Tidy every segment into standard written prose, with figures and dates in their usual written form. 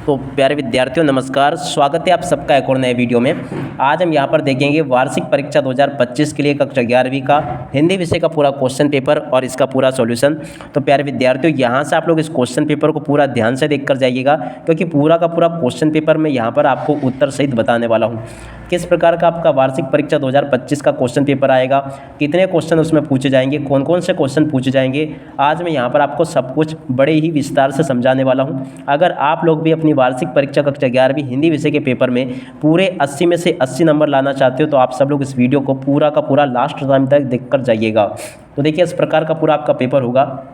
तो प्यारे विद्यार्थियों नमस्कार, स्वागत है आप सबका एक और नए वीडियो में। आज हम यहाँ पर देखेंगे वार्षिक परीक्षा 2025 के लिए कक्षा 11वीं का हिंदी विषय का पूरा क्वेश्चन पेपर और इसका पूरा सॉल्यूशन। तो प्यारे विद्यार्थियों यहाँ से आप लोग इस क्वेश्चन पेपर को पूरा ध्यान से देख कर जाइएगा, क्योंकि पूरा का पूरा क्वेश्चन पेपर मैं यहाँ पर आपको उत्तर सहित बताने वाला हूँ। किस प्रकार का आपका वार्षिक परीक्षा 2025 का क्वेश्चन पेपर आएगा, कितने क्वेश्चन उसमें पूछे जाएंगे, कौन कौन से क्वेश्चन पूछे जाएंगे, आज मैं यहाँ पर आपको सब कुछ बड़े ही विस्तार से समझाने वाला हूँ। अगर आप लोग भी अपनी वार्षिक परीक्षा कक्षा 11वीं हिंदी विषय के पेपर में पूरे 80 में से 80 नंबर लाना चाहते हो, तो आप सब लोग इस वीडियो को पूरा का पूरा लास्ट टाइम तक देख कर जाइएगा। तो देखिए इस प्रकार का पूरा आपका पेपर होगा।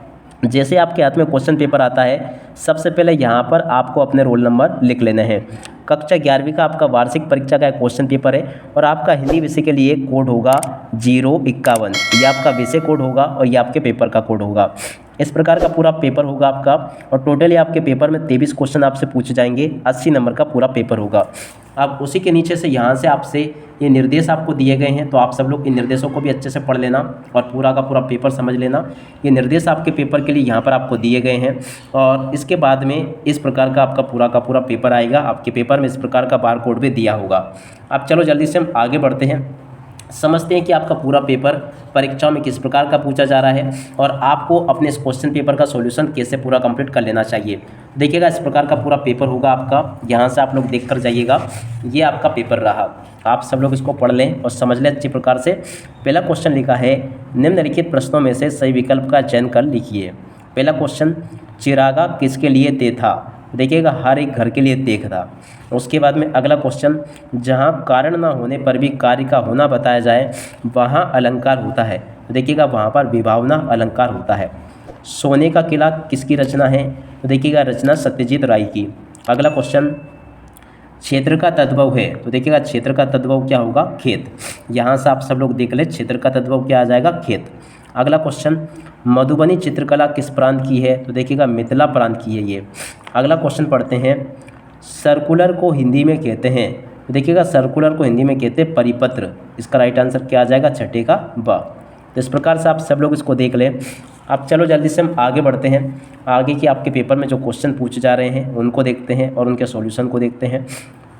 जैसे आपके हाथ में क्वेश्चन पेपर आता है, सबसे पहले यहाँ पर आपको अपने रोल नंबर लिख लेने हैं। कक्षा 11वीं का आपका वार्षिक परीक्षा का क्वेश्चन पेपर है और आपका हिंदी विषय के लिए कोड होगा 051। ये आपका विषय कोड होगा और ये आपके पेपर का कोड होगा। इस प्रकार का पूरा पेपर होगा आपका और टोटली आपके पेपर में 23 क्वेश्चन आपसे पूछे जाएंगे। 80 नंबर का पूरा पेपर होगा। अब उसी के नीचे से यहाँ से आपसे ये निर्देश आपको दिए गए हैं, तो आप सब लोग इन निर्देशों को भी अच्छे से पढ़ लेना और पूरा का पूरा पेपर समझ लेना। ये निर्देश आपके पेपर के लिए यहाँ पर आपको दिए गए हैं और इसके बाद में इस प्रकार का आपका पूरा का पूरा पेपर आएगा। आपके पेपर में इस प्रकार का बार कोड भी दिया होगा। अब चलो जल्दी से हम आगे बढ़ते हैं, समझते हैं कि आपका पूरा पेपर परीक्षा में किस प्रकार का पूछा जा रहा है और आपको अपने इस क्वेश्चन पेपर का सॉल्यूशन कैसे पूरा कंप्लीट कर लेना चाहिए। देखिएगा इस प्रकार का पूरा पेपर होगा आपका, यहाँ से आप लोग देख कर जाइएगा। ये आपका पेपर रहा, आप सब लोग इसको पढ़ लें और समझ लें अच्छी प्रकार से। पहला क्वेश्चन लिखा है, निम्नलिखित प्रश्नों में से सही विकल्प का चयन कर लिखिए। पहला क्वेश्चन, चिरागा किसके लिए ते था? देखिएगा हर एक घर के लिए तेख था। उसके बाद में अगला क्वेश्चन, जहाँ कारण न होने पर भी कार्य का होना बताया जाए वहाँ अलंकार होता है। तो देखिएगा वहाँ पर विभावना अलंकार होता है। सोने का किला किसकी रचना है? तो देखिएगा रचना सत्यजीत राय की। अगला क्वेश्चन, क्षेत्र का तद्भव है। तो देखिएगा क्षेत्र का तद्भव क्या होगा? खेत। यहाँ से आप सब लोग देख ले, क्षेत्र का तद्भव क्या आ जाएगा? खेत। अगला क्वेश्चन, मधुबनी चित्रकला किस प्रांत की है? तो देखिएगा मिथिला प्रांत की है ये। अगला क्वेश्चन पढ़ते हैं, सर्कुलर को हिंदी में कहते हैं। तो देखिएगा सर्कुलर को हिंदी में कहते हैं परिपत्र। इसका राइट आंसर क्या आ जाएगा? छठे का ब। तो इस प्रकार से आप सब लोग इसको देख लें। अब चलो जल्दी से हम आगे बढ़ते हैं। आगे की आपके पेपर में जो क्वेश्चन पूछे जा रहे हैं उनको देखते हैं और उनके सॉल्यूशन को देखते हैं।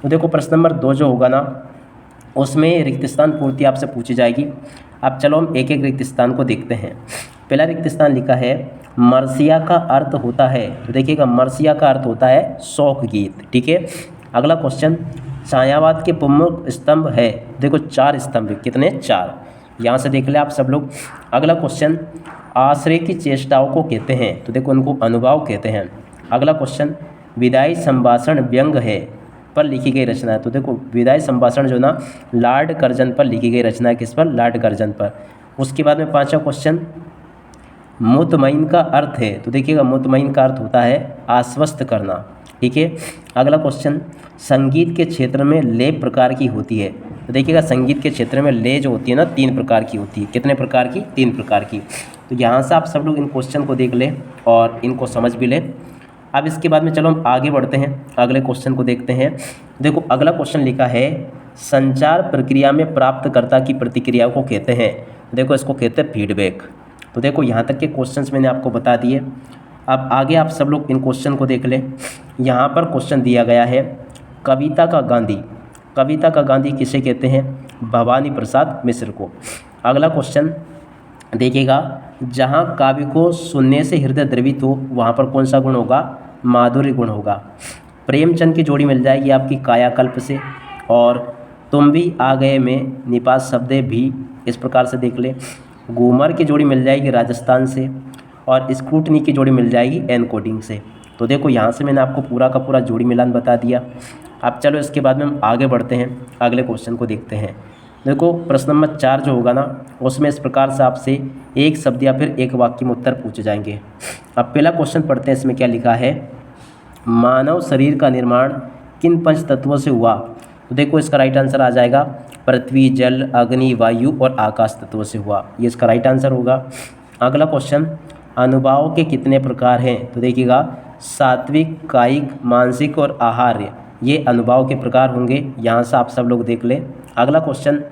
तो देखो प्रश्न नंबर 2 जो होगा ना, उसमें रिक्त स्थान पूर्ति आपसे पूछी जाएगी। अब चलो हम एक एक रिक्त स्थान को देखते हैं। पहला रिक्त स्थान लिखा है, मरसिया का अर्थ होता है। तो देखिएगा मरसिया का अर्थ होता है शोक गीत। ठीक है। अगला क्वेश्चन, छायावाद के प्रमुख स्तंभ है। देखो 4 स्तंभ, कितने? 4। यहाँ से देख ले आप सब लोग। अगला क्वेश्चन, आश्रय की चेष्टाओं को कहते हैं। तो देखो उनको अनुभाव कहते हैं। अगला क्वेश्चन, विदाई संभाषण व्यंग है पर लिखी गई रचना है। तो देखो विदाई संभाषण जो ना लॉर्ड कर्जन पर लिखी गई रचना है। किस पर? लॉर्ड कर्जन पर। उसके बाद में 5वां क्वेश्चन, मुतमईन का अर्थ है। तो देखिएगा मुतमईन का अर्थ होता है आश्वस्त करना। ठीक है। अगला क्वेश्चन, संगीत के क्षेत्र में लय प्रकार की होती है। तो देखिएगा संगीत के क्षेत्र में लय जो होती है ना 3 प्रकार की होती है। कितने प्रकार की? 3 प्रकार की। तो यहाँ से आप सब लोग इन क्वेश्चन को देख लें और इनको समझ भी लें। अब इसके बाद में चलो हम आगे बढ़ते हैं, अगले क्वेश्चन को देखते हैं। देखो अगला क्वेश्चन लिखा है, संचार प्रक्रिया में प्राप्तकर्ता की प्रतिक्रिया को कहते हैं। देखो इसको कहते हैं फीडबैक। तो देखो यहाँ तक के क्वेश्चंस मैंने आपको बता दिए। अब आगे आप सब लोग इन क्वेश्चन को देख लें। यहाँ पर क्वेश्चन दिया गया है, कविता का गांधी। कविता का गांधी किसे कहते हैं? भवानी प्रसाद मिश्र को। अगला क्वेश्चन देखिएगा, जहाँ काव्य को सुनने से हृदय द्रवित हो वहाँ पर कौन सा गुण होगा? माधुर्य गुण होगा। प्रेमचंद की जोड़ी मिल जाएगी आपकी कायाकल्प से, और तुम भी आ गए में निपात शब्द भी। इस प्रकार से देख ले। घूमर की जोड़ी मिल जाएगी राजस्थान से, और स्क्रूटनी की जोड़ी मिल जाएगी एनकोडिंग से। तो देखो यहाँ से मैंने आपको पूरा का पूरा जोड़ी मिलान बता दिया। अब चलो इसके बाद में हम आगे बढ़ते हैं, अगले क्वेश्चन को देखते हैं। देखो प्रश्न नंबर 4 जो होगा ना, उसमें इस प्रकार से आपसे एक शब्द या फिर एक वाक्य में उत्तर पूछे जाएंगे। अब पहला क्वेश्चन पढ़ते हैं। इसमें क्या लिखा है, मानव शरीर का निर्माण किन 5 तत्वों से हुआ? तो देखो इसका राइट आंसर आ जाएगा पृथ्वी, जल, अग्नि, वायु और आकाश तत्वों से हुआ। ये इसका राइट आंसर होगा। अगला क्वेश्चन, अनुभाव के कितने प्रकार हैं? तो देखिएगा सात्विक, कायिक, मानसिक और आहार्य, ये अनुभाव के प्रकार होंगे। यहाँ से आप सब लोग देख लें। अगला क्वेश्चन,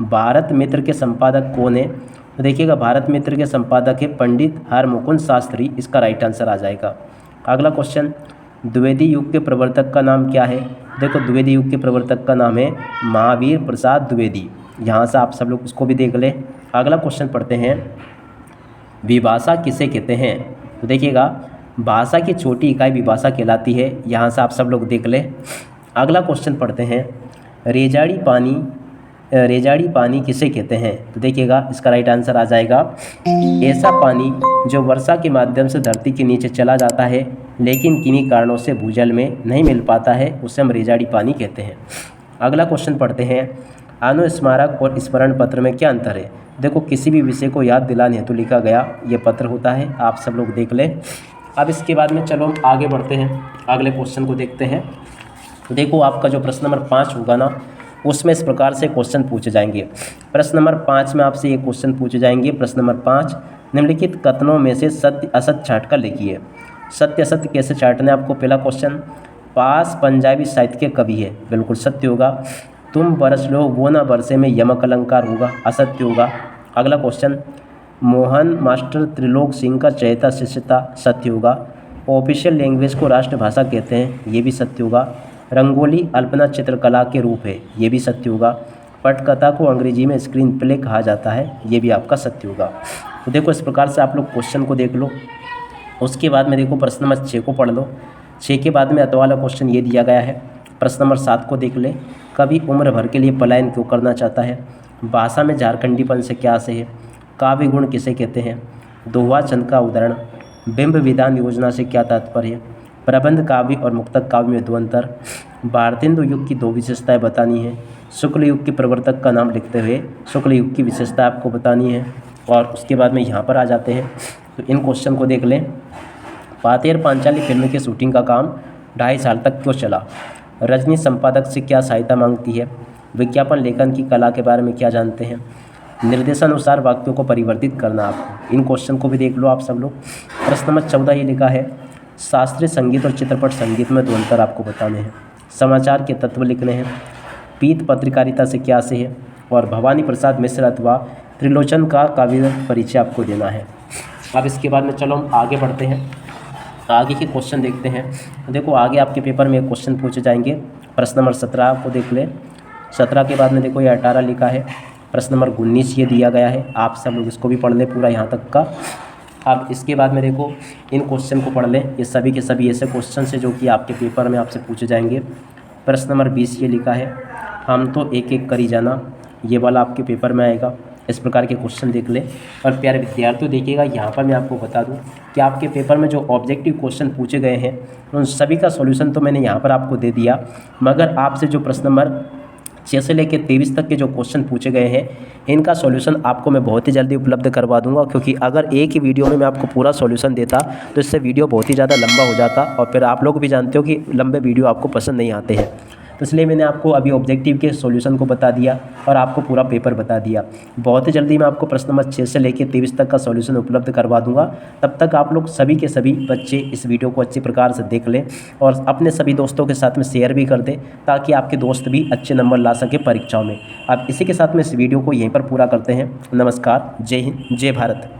भारत मित्र के संपादक कौन है? तो देखिएगा भारत मित्र के संपादक है पंडित हरमुकुंद शास्त्री। इसका राइट आंसर आ जाएगा। अगला क्वेश्चन, द्विवेदी युग के प्रवर्तक का नाम क्या है? देखो द्विवेदी युग के प्रवर्तक का नाम है महावीर प्रसाद द्विवेदी। यहाँ से आप सब लोग उसको भी देख लें। अगला क्वेश्चन पढ़ते हैं, विभाषा किसे कहते हैं? तो देखिएगा भाषा की छोटी इकाई विभाषा कहलाती है। यहाँ से आप सब लोग देख लें। अगला क्वेश्चन पढ़ते हैं, रेजाड़ी पानी किसे कहते हैं? तो देखिएगा इसका राइट आंसर आ जाएगा, ऐसा पानी जो वर्षा के माध्यम से धरती के नीचे चला जाता है लेकिन किन्हीं कारणों से भूजल में नहीं मिल पाता है, उसे हम रेजाड़ी पानी कहते हैं। अगला क्वेश्चन पढ़ते हैं, अनुस्मारक और स्मरण पत्र में क्या अंतर है? देखो किसी भी विषय को याद दिलाने हेतु लिखा गया ये पत्र होता है, आप सब लोग देख लें। अब इसके बाद में चलो हम आगे बढ़ते हैं, अगले क्वेश्चन को देखते हैं। देखो आपका जो प्रश्न नंबर 5 होगा ना, उसमें इस प्रकार से क्वेश्चन पूछे जाएंगे। प्रश्न नंबर 5 में आपसे ये क्वेश्चन पूछे जाएंगे। प्रश्न नंबर 5, निम्नलिखित कथनों में से सत्य असत्य छांट कर लिखिए। सत्य असत्य कैसे छांटना है आपको? पहला क्वेश्चन, पास पंजाबी साहित्य के कवि है, बिल्कुल सत्य होगा। तुम बरस लो वो ना बरसे में यमक अलंकार होगा, असत्य होगा। अगला क्वेश्चन, मोहन मास्टर त्रिलोक सिंह का चहेता शिष्य था, सत्य होगा। ऑफिशियल लैंग्वेज को राष्ट्रभाषा कहते हैं, ये भी सत्य होगा। रंगोली अल्पना चित्रकला के रूप है, ये भी सत्य होगा। पटकथा को अंग्रेजी में स्क्रीन प्ले कहा जाता है, ये भी आपका सत्य होगा। तो देखो इस प्रकार से आप लोग क्वेश्चन को देख लो। उसके बाद में देखो प्रश्न नंबर 6 को पढ़ लो। 6 के बाद में अतः वाला क्वेश्चन ये दिया गया है। प्रश्न नंबर 7 को देख ले, कवि उम्र भर के लिए पलायन क्यों करना चाहता है? भाषा में झारखंडीपन से क्या से है? काव्य गुण किसे कहते हैं? दोहा छंद का उदाहरण। बिंब विधान योजना से क्या तात्पर्य? प्रबंध काव्य और मुक्तक काव्य में दो अंतर। भारतेंदु युग की 2 विशेषताएं बतानी है। शुक्ल युग के प्रवर्तक का नाम लिखते हुए शुक्ल युग की विशेषता आपको बतानी है। और उसके बाद में यहाँ पर आ जाते हैं, तो इन क्वेश्चन को देख लें। पातेर पांचाली फिल्म की शूटिंग का काम 2.5 साल तक क्यों चला? रजनी संपादक से क्या सहायता मांगती है? विज्ञापन लेखन की कला के बारे में क्या जानते हैं? निर्देशानुसार वाक्यों को परिवर्तित करना आपको। इन क्वेश्चन को भी देख लो आप सब लोग। प्रश्न नंबर 14 ये लिखा है, शास्त्रीय संगीत और चित्रपट संगीत में 2 अंतर आपको बताने हैं। समाचार के तत्व लिखने हैं। पीत पत्रकारिता से क्या से है? और भवानी प्रसाद मिश्र अथवा त्रिलोचन का काव्य परिचय आपको देना है। अब इसके बाद में चलो हम आगे बढ़ते हैं, आगे के क्वेश्चन देखते हैं। देखो आगे आपके पेपर में क्वेश्चन पूछे जाएंगे। प्रश्न नंबर 17 को देख ले। 17 के बाद में देखो ये 18 लिखा है। प्रश्न नंबर 19 ये दिया गया है, आप सब लोग इसको भी पढ़ लें पूरा यहाँ तक का। अब इसके बाद में देखो इन क्वेश्चन को पढ़ लें, ये सभी के सभी ऐसे क्वेश्चन है जो कि आपके पेपर में आपसे पूछे जाएंगे। प्रश्न नंबर 20 ये लिखा है, हम तो एक एक करी जाना, ये वाला आपके पेपर में आएगा। इस प्रकार के क्वेश्चन देख लें। और प्यारे विद्यार्थियों देखिएगा यहाँ पर मैं आपको बता दूँ कि आपके पेपर में जो ऑब्जेक्टिव क्वेश्चन पूछे गए हैं उन सभी का सॉल्यूशन तो मैंने यहाँ पर आपको दे दिया, मगर आपसे जो प्रश्न नंबर 6 से लेकर 23 तक के जो क्वेश्चन पूछे गए हैं इनका सॉल्यूशन आपको मैं बहुत ही जल्दी उपलब्ध करवा दूंगा। क्योंकि अगर एक ही वीडियो में मैं आपको पूरा सॉल्यूशन देता तो इससे वीडियो बहुत ही ज़्यादा लंबा हो जाता, और फिर आप लोग भी जानते हो कि लंबे वीडियो आपको पसंद नहीं आते हैं। तो इसलिए मैंने आपको अभी ऑब्जेक्टिव के सॉल्यूशन को बता दिया और आपको पूरा पेपर बता दिया। बहुत ही जल्दी मैं आपको प्रश्न नंबर 6 से लेकर 23 तक का सॉल्यूशन उपलब्ध करवा दूंगा। तब तक आप लोग सभी के सभी बच्चे इस वीडियो को अच्छी प्रकार से देख लें और अपने सभी दोस्तों के साथ में शेयर भी कर दें, ताकि आपके दोस्त भी अच्छे नंबर ला सके परीक्षाओं में। अब इसी के साथ में इस वीडियो को यहीं पर पूरा करते हैं। नमस्कार, जय हिंद, जय भारत।